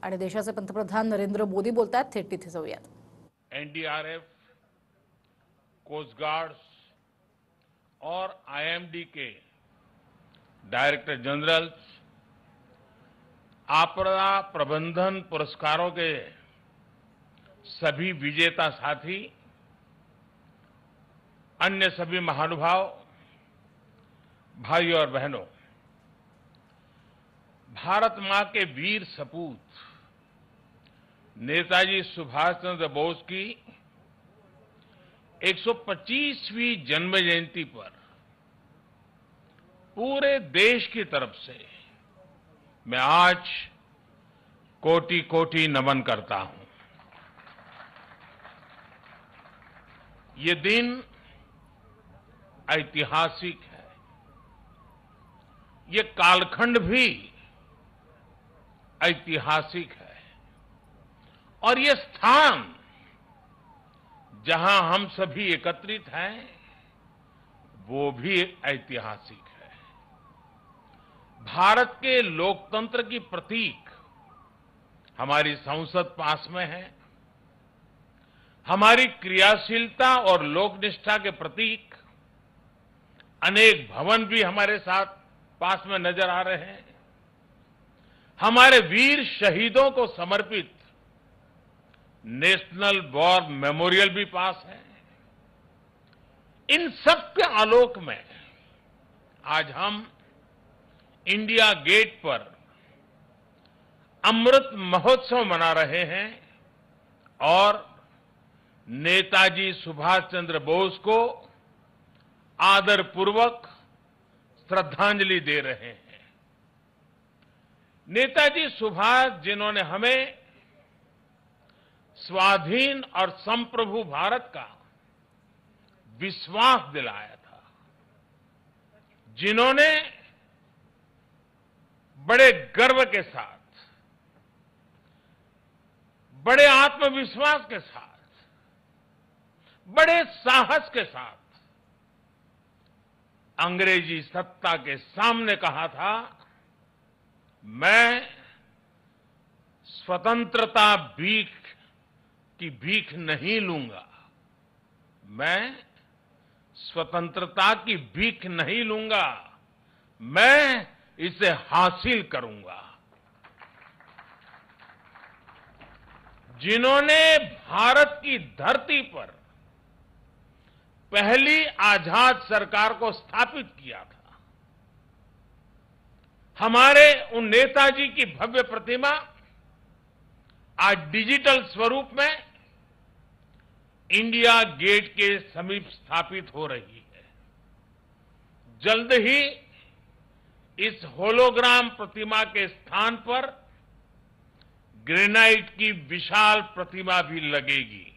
आणि देशाचे पंतप्रधान नरेंद्र मोदी बोलतात, थेट तिथे जाऊयात. एनडीआरएफ, कोस्ट गार्ड और आईएमडी के डायरेक्टर जनरल आपदा प्रबंधन पुरस्कारों के सभी विजेता साथी, अन्य सभी महानुभाव, भाइयों और बहनों, भारत मां के वीर सपूत नेताजी सुभाष चंद्र बोस की 125वीं जन्म जयंती पर पूरे देश की तरफ से मैं आज कोटि कोटि नमन करता हूं. ये दिन ऐतिहासिक है. ये कालखंड भी ऐतिहासिक है और ये स्थान जहां हम सभी एकत्रित हैं वो भी ऐतिहासिक है. भारत के लोकतंत्र की प्रतीक हमारी संसद पास में है. हमारी क्रियाशीलता और लोकनिष्ठा के प्रतीक अनेक भवन भी हमारे साथ पास में नजर आ रहे हैं. हमारे वीर शहीदों को समर्पित नेशनल वॉर मेमोरियल भी पास है. इन सब के आलोक में आज हम इंडिया गेट पर अमृत महोत्सव मना रहे हैं और नेताजी सुभाष चंद्र बोस को आदरपूर्वक श्रद्धांजलि दे रहे हैं. नेताजी सुभाष, जिन्होंने हमें स्वाधीन और संप्रभु भारत का विश्वास दिलाया था, जिन्होंने बड़े गर्व के साथ, बड़े आत्मविश्वास के साथ, बड़े साहस के साथ अंग्रेजी सत्ता के सामने कहा था, मैं स्वतंत्रता की भीख नहीं लूंगा. मैं स्वतंत्रता की भीख नहीं लूंगा. मैं इसे हासिल करूंगा. जिन्होंने भारत की धरती पर पहली आजाद सरकार को स्थापित किया था, हमारे उन नेताजी की भव्य प्रतिमा आज डिजिटल स्वरूप में इंडिया गेट के समीप स्थापित हो रही है. जल्द ही इस होलोग्राम प्रतिमा के स्थान पर ग्रेनाइट की विशाल प्रतिमा भी लगेगी.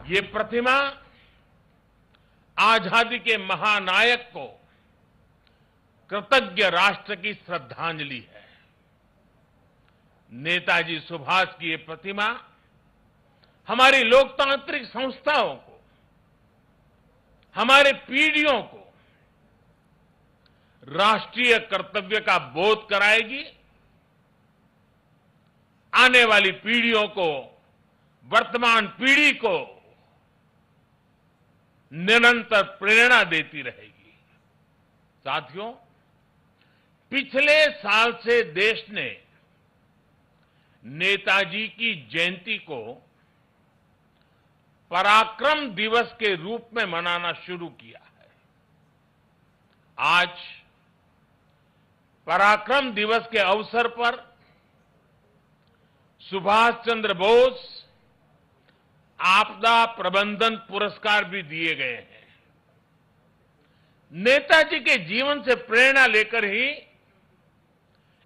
ये प्रतिमा आजादी के महानायक को कृतज्ञ राष्ट्र की श्रद्धांजलि है. नेताजी सुभाष की ये प्रतिमा हमारी लोकतांत्रिक संस्थाओं को, हमारे पीढ़ियों को राष्ट्रीय कर्तव्य का बोध कराएगी. आने वाली पीढ़ियों को, वर्तमान पीढ़ी को निरंतर प्रेरणा देती रहेगी. साथियों, पिछले साल से देश ने नेताजी की जयंती को पराक्रम दिवस के रूप में मनाना शुरू किया है. आज पराक्रम दिवस के अवसर पर सुभाष चंद्र बोस आपदा प्रबंधन पुरस्कार भी दिए गए हैं. नेताजी के जीवन से प्रेरणा लेकर ही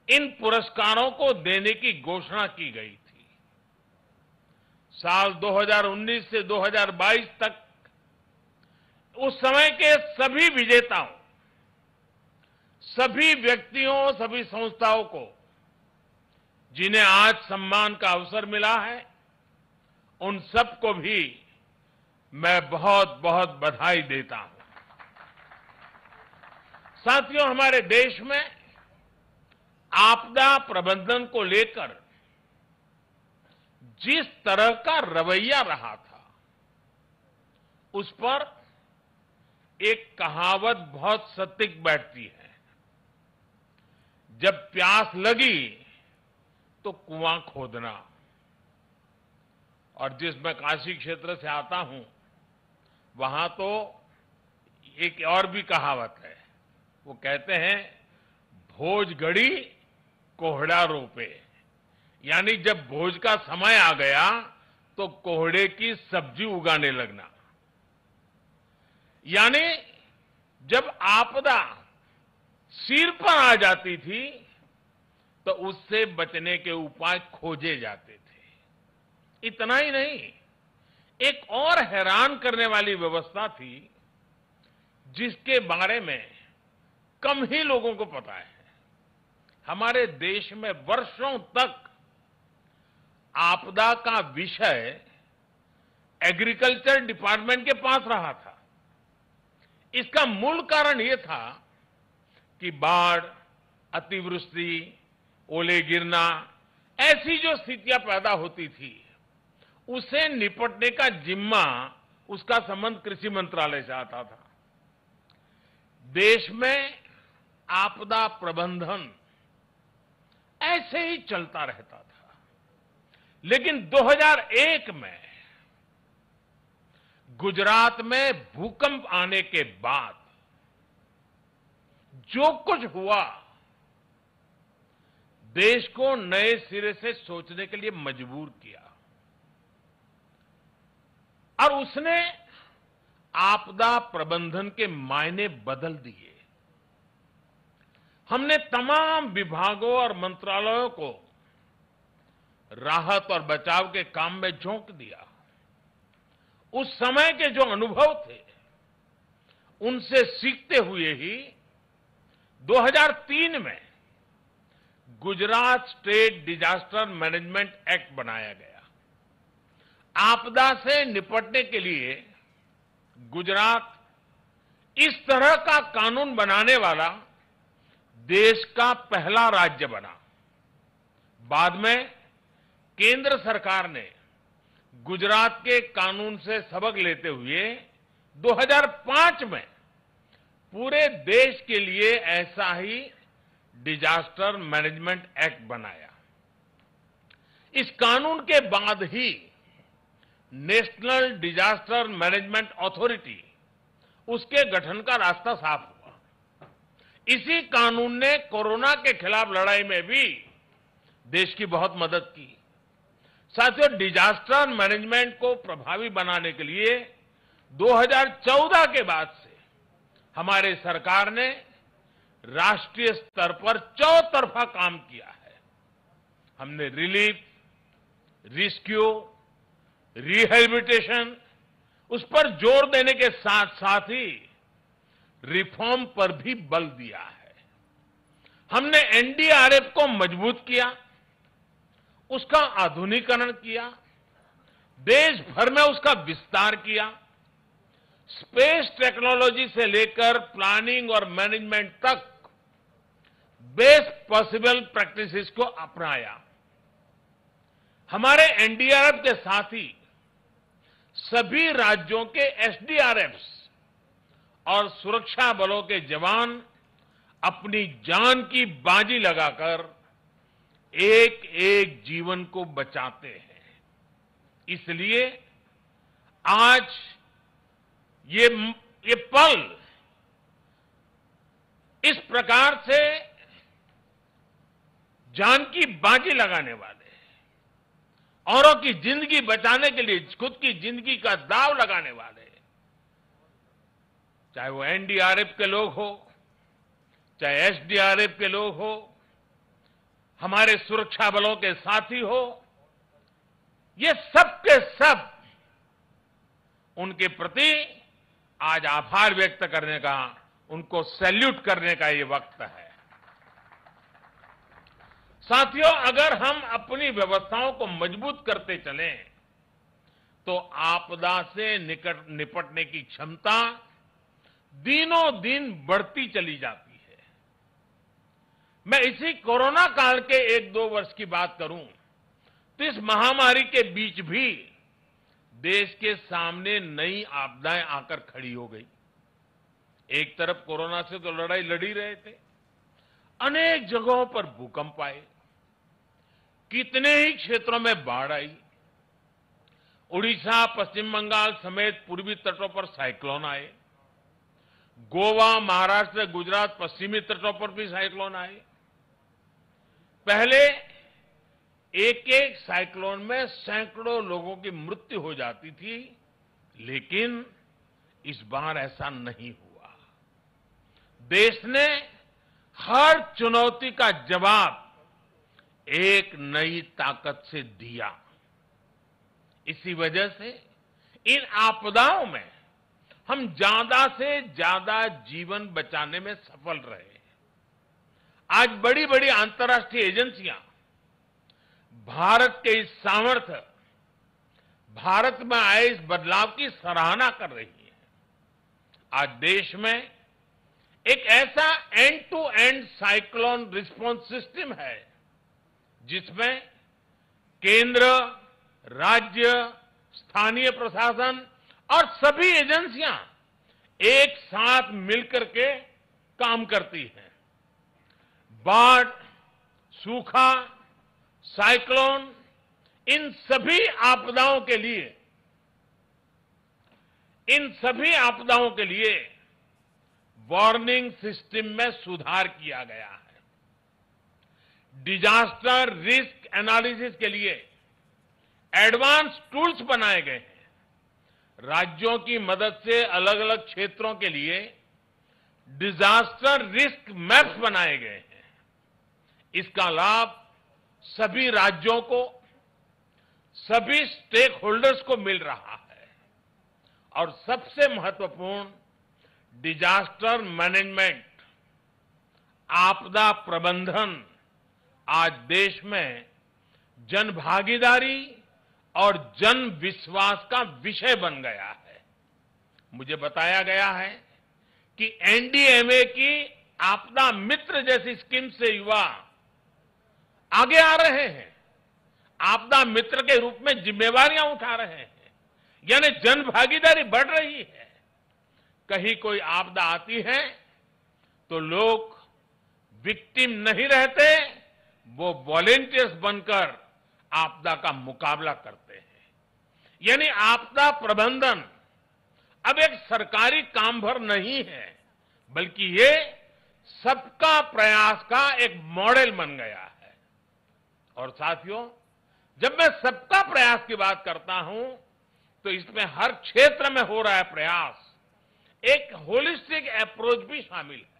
इन पुरस्कारों को देने की घोषणा की गई थी. साल 2019 से 2022 तक उस समय के सभी विजेताओं, सभी व्यक्तियों, सभी संस्थाओं को जिन्हें आज सम्मान का अवसर मिला है, उन सबको भी मैं बहुत बहुत बधाई देता हूं. साथियों, हमारे देश में आपदा प्रबंधन को लेकर जिस तरह का रवैया रहा था, उस पर एक कहावत बहुत सटीक बैठती है। जब प्यास लगी तो कुआं खोदना। और जिस मैं काशी क्षेत्र से आता हूं, वहां तो एक और भी कहावत है। वो कहते हैं, भोज गड़ी कोहड़ा रोपे। यानी जब भोज का समय आ गया तो कोहड़े की सब्जी उगाने लगना। यानी जब आपदा सिर पर आ जाती थी तो उससे बचने के उपाय खोजे जाते थे। इतना ही नहीं, एक और हैरान करने वाली व्यवस्था थी जिसके बारे में कम ही लोगों को पता है। हमारे देश में वर्षों तक आपदा का विषय एग्रीकल्चर डिपार्टमेंट के पास रहा था। इसका मूल कारण यह था कि बाढ़, अतिवृष्टि, ओले गिरना, ऐसी जो स्थितियां पैदा होती थी, उसे निपटने का जिम्मा, उसका संबंध कृषि मंत्रालय से आता था। देश में आपदा प्रबंधन ऐसे ही चलता रहता था। लेकिन 2001 में गुजरात में भूकंप आने के बाद जो कुछ हुआ, देश को नए सिरे से सोचने के लिए मजबूर किया। और उसने आपदा प्रबंधन के मायने बदल दिए। हमने तमाम विभागों और मंत्रालयों को राहत और बचाव के काम में झोंक दिया। उस समय के जो अनुभव थे, उनसे सीखते हुए ही 2003 में Gujarat state disaster management act बनाया गया। आपदा से निपटने के लिए गुजरात इस तरह का कानून बनाने वाला देश का पहला राज्य बना। बाद में केंद्र सरकार ने गुजरात के कानून से सबक लेते हुए 2005 में पूरे देश के लिए ऐसा ही डिजास्टर मैनेजमेंट एक्ट बनाया। इस कानून के बाद ही नेशनल डिजास्टर मैनेजमेंट अथॉरिटी, उसके गठन का रास्ता साफ हुआ। इसी कानून ने कोरोना के खिलाफ लड़ाई में भी देश की बहुत मदद की। साथियों, डिजास्टर मैनेजमेंट को प्रभावी बनाने के लिए 2014 के बाद से हमारे सरकार ने राष्ट्रीय स्तर पर चौतरफा काम किया है। हमने रिलीफ, रेस्क्यू, रिहेबिलिटेशन, उस पर जोर देने के साथ साथ ही रिफॉर्म पर भी बल दिया है। हमने एनडीआरएफ को मजबूत किया, उसका आधुनिकीकरण किया, देश भर में उसका विस्तार किया। स्पेस टेक्नोलॉजी से लेकर प्लानिंग और मैनेजमेंट तक बेस्ट पॉसिबल प्रैक्टिसेस को अपनाया। हमारे एनडीआरएफ के साथ ही सभी राज्यों के एसडीआरएफ और सुरक्षा बलों के जवान अपनी जान की बाजी लगाकर एक एक जीवन को बचाते हैं। इसलिए आज ये पल इस प्रकार से जान की बाजी लगाने वाले, औरों की जिंदगी बचाने के लिए खुद की जिंदगी का दांव लगाने वाले, चाहे वो एनडीआरएफ के लोग हो, चाहे एसडीआरएफ के लोग हो, हमारे सुरक्षा बलों के साथी हो, ये सब के सब उनके प्रति आज आभार व्यक्त करने का, उनको सैल्यूट करने का ये वक्त है। साथियों, अगर हम अपनी व्यवस्थाओं को मजबूत करते चलें तो आपदा से निपटने की क्षमता दिनों दिन बढ़ती चली जाती है। मैं इसी कोरोना काल के 1-2 वर्ष की बात करूं तो इस महामारी के बीच भी देश के सामने नई आपदाएं आकर खड़ी हो गई। एक तरफ कोरोना से तो लड़ाई लड़ी रहे थे, अनेक जगहों पर भूकंप आए, कितने ही क्षेत्रों में बाढ़ आई, उड़ीसा, पश्चिम बंगाल समेत पूर्वी तटों पर साइक्लोन आए, गोवा, महाराष्ट्र, गुजरात, पश्चिमी तटों पर भी साइक्लोन आए। पहले एक एक साइक्लोन में सैकड़ों लोगों की मृत्यु हो जाती थी, लेकिन इस बार ऐसा नहीं हुआ। देश ने हर चुनौती का जवाब एक नई ताकत से दिया। इसी वजह से इन आपदाओं में हम ज्यादा से ज्यादा जीवन बचाने में सफल रहे। आज बड़ी बड़ी अंतर्राष्ट्रीय एजेंसियां भारत के इस सामर्थ्य, भारत में आए इस बदलाव की सराहना कर रही है। आज देश में एक ऐसा end to end cyclone response system है जिसमें केंद्र, राज्य, स्थानीय प्रशासन और सभी एजेंसियां एक साथ मिलकर के काम करती हैं। बाढ़, सूखा, साइक्लोन, इन सभी आपदाओं के लिए वार्निंग सिस्टम में सुधार किया गया है। डिजास्टर रिस्क एनालिसिस के लिए एडवांस टूल्स बनाए गए हैं। राज्यों की मदद से अलग अलग क्षेत्रों के लिए डिजास्टर रिस्क मैप्स बनाए गए हैं। इसका लाभ सभी राज्यों को, सभी स्टेक होल्डर्स को मिल रहा है। और सबसे महत्वपूर्ण, डिजास्टर मैनेजमेंट, आपदा प्रबंधन आज देश में जन भागीदारी और जन विश्वास का विषय बन गया है। मुझे बताया गया है कि एनडीएमए की आपदा मित्र जैसी स्कीम से युवा आगे आ रहे हैं, आपदा मित्र के रूप में जिम्मेवारियां उठा रहे हैं, यानी जन भागीदारी बढ़ रही है। कहीं कोई आपदा आती है तो लोग विक्टिम नहीं रहते, वो वॉलेंटियर्स बनकर आपदा का मुकाबला करते हैं। यानी आपदा प्रबंधन अब एक सरकारी काम भर नहीं है, बल्कि ये सबका प्रयास का एक मॉडल बन गया है। और साथियों, जब मैं सबका प्रयास की बात करता हूं तो इसमें हर क्षेत्र में हो रहा है प्रयास, एक होलिस्टिक अप्रोच भी शामिल है।